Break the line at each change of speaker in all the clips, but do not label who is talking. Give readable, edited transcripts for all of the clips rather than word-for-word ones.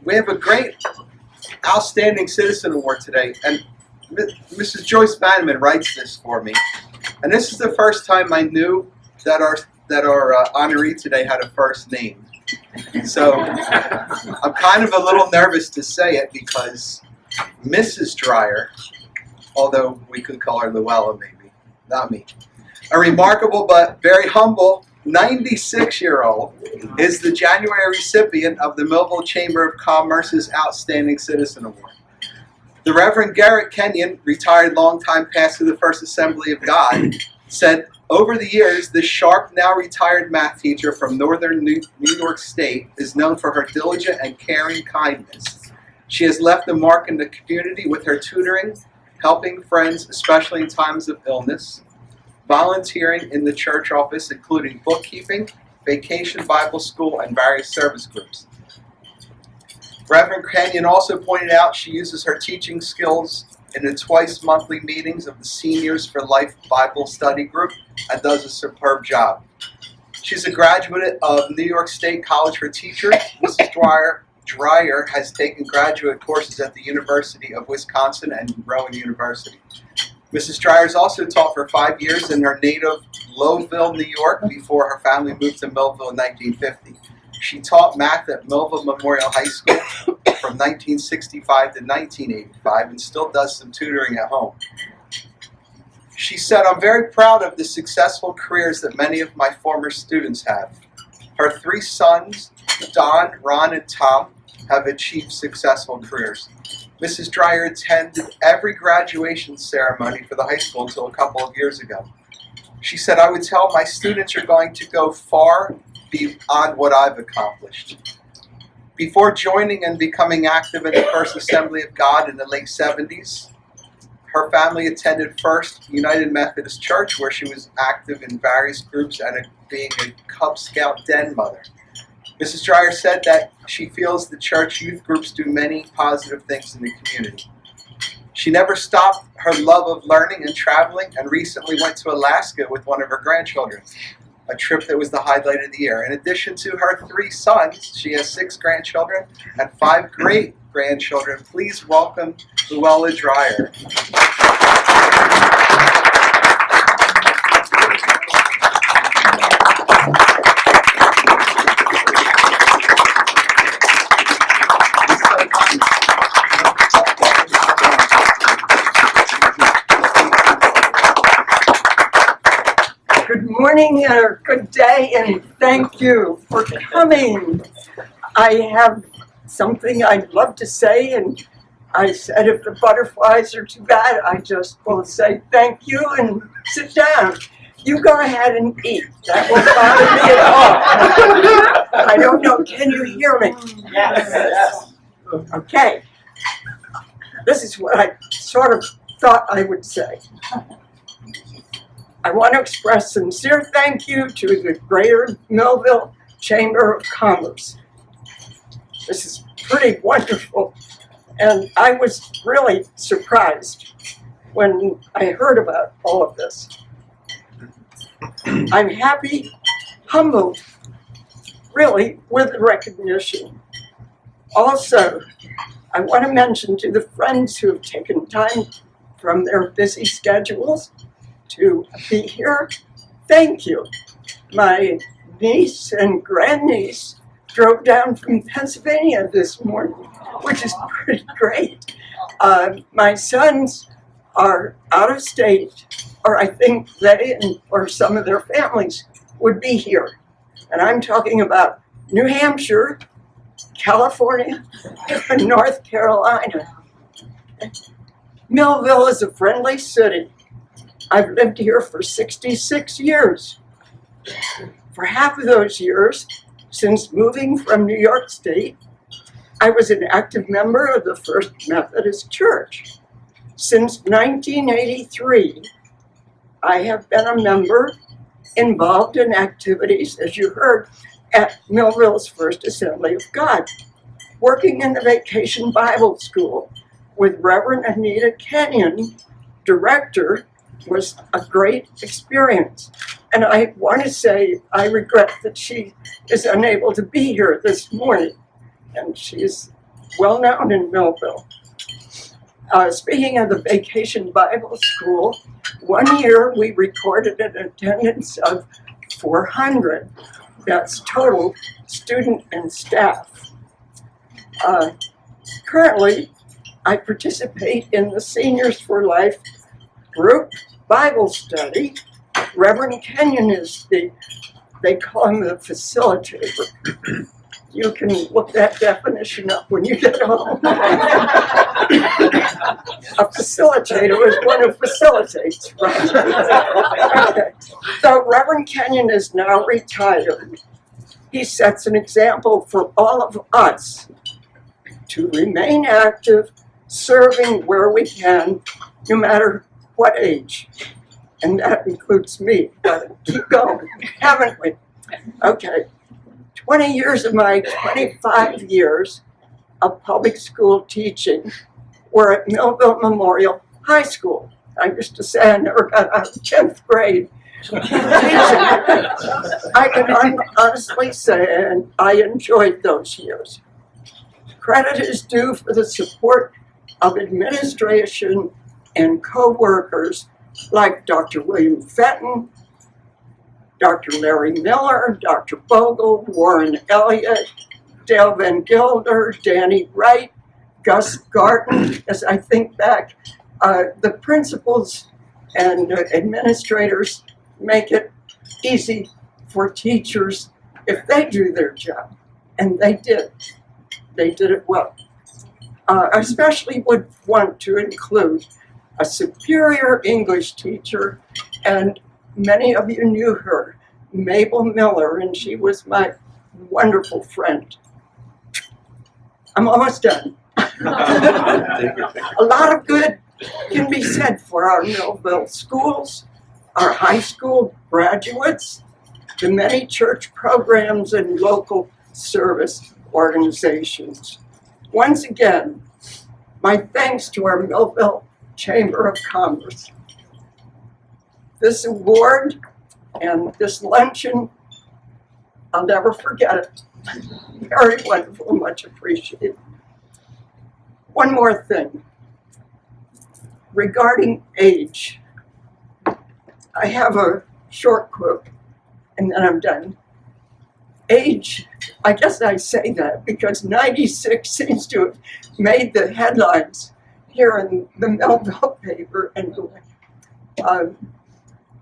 We have a great Outstanding Citizen Award today, and Mrs. Joyce Vanneman writes this for me. And this is the first time I knew that our honoree today had a first name. So I'm kind of a little nervous to say it because Mrs. Dreyer, although we could call her Luella maybe, not me, a remarkable but very humble 96-year-old is the January recipient of the Millville Chamber of Commerce's Outstanding Citizen Award. The Reverend Garrett Kenyon, retired longtime pastor of the First Assembly of God, said, over the years, this sharp, now retired math teacher from northern New York State is known for her diligent and caring kindness. She has left a mark in the community with her tutoring, helping friends, especially in times of illness, volunteering in the church office, including bookkeeping, vacation Bible school, and various service groups. Reverend Kenyon also pointed out she uses her teaching skills in the twice monthly meetings of the Seniors for Life Bible Study Group and does a superb job. She's a graduate of New York State College for Teachers. Mrs. Dreyer has taken graduate courses at the University of Wisconsin and Rowan University. Mrs. Dreyer has also taught for 5 years in her native Lowville, New York, before her family moved to Millville in 1950. She taught math at Millville Memorial High School from 1965 to 1985 and still does some tutoring at home. She said, I'm very proud of the successful careers that many of my former students have. Her 3 sons, Don, Ron, and Tom, have achieved successful careers. Mrs. Dreyer attended every graduation ceremony for the high school until a couple of years ago. She said, I would tell my students you're going to go far beyond what I've accomplished. Before joining and becoming active in the First Assembly of God in the late 70s, her family attended First United Methodist Church, where she was active in various groups and being a Cub Scout den mother. Mrs. Dreyer said that she feels the church youth groups do many positive things in the community. She never stopped her love of learning and traveling, and recently went to Alaska with one of her grandchildren, a trip that was the highlight of the year. In addition to her 3 sons, she has 6 grandchildren and 5 great-grandchildren. Please welcome Luella Dreyer.
Good morning or good day, and thank you for coming. I have something I'd love to say, and I said if the butterflies are too bad, I just will say thank you and sit down. You go ahead and eat. That won't bother me at all. I don't know, can you hear me?
Yes.
Okay. This is what I sort of thought I would say. I want to express sincere thank you to the Greater Millville Chamber of Commerce. This is pretty wonderful, and I was really surprised when I heard about all of this. I'm happy, humbled, really, with the recognition. Also, I want to mention to the friends who have taken time from their busy schedules to be here, thank you. My niece and grandniece drove down from Pennsylvania this morning, which is pretty great. My sons are out of state, or I think they or some of their families would be here. And I'm talking about New Hampshire, California, and North Carolina. Millville is a friendly city. I've lived here for 66 years. For half of those years, since moving from New York State, I was an active member of the First Methodist Church. Since 1983, I have been a member involved in activities, as you heard, at Millville's First Assembly of God, working in the Vacation Bible School with Reverend Anita Kenyon, director. Was a great experience. And I want to say I regret that she is unable to be here this morning. and she's well known in Millville. Speaking of the Vacation Bible School, one year we recorded an attendance of 400. That's total student and staff. Currently, I participate in the Seniors for Life group Bible study. Reverend Kenyon is they call him the facilitator. You can look that definition up when you get home. A facilitator is one who facilitates, right? Okay. So Reverend Kenyon is now retired. He sets an example for all of us to remain active, serving where we can, no matter what age. And that includes me, but keep going, haven't we? Okay. 20 years of my 25 years of public school teaching were at Millville Memorial High School. I used to say I never got out of 10th grade. I can honestly say, and I enjoyed those years. Credit is due for the support of administration and co-workers like Dr. William Fenton, Dr. Larry Miller, Dr. Bogle, Warren Elliott, Dale Van Gilder, Danny Wright, Gus Garten. As I think back, the principals and administrators make it easy for teachers if they do their job. And they did. They did it well. I especially would want to include a superior English teacher, and many of you knew her, Mabel Miller, and she was my wonderful friend. I'm almost done. A lot of good can be said for our Millville schools, our high school graduates, the many church programs and local service organizations. Once again, my thanks to our Millville Chamber of Commerce. This award and this luncheon, I'll never forget it. Very wonderful, much appreciated. One more thing. Regarding age, I have a short quote, and then I'm done. Age, I guess I say that because 96 seems to have made the headlines here in the Millville paper. And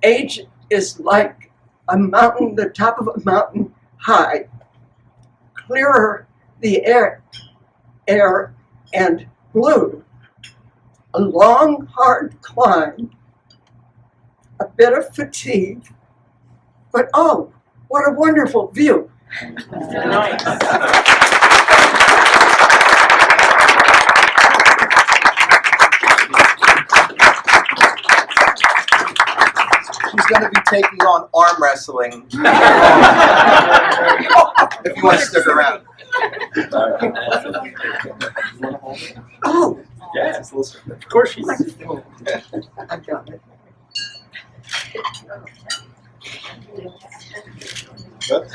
age is like a mountain, the top of a mountain high. Clearer the air and blue. A long, hard climb, a bit of fatigue, but oh, what a wonderful view.
Nice.
She's going to be taking on arm wrestling. If you want to stick around.
Oh,
Yes, of course she's.
I got it.
Good.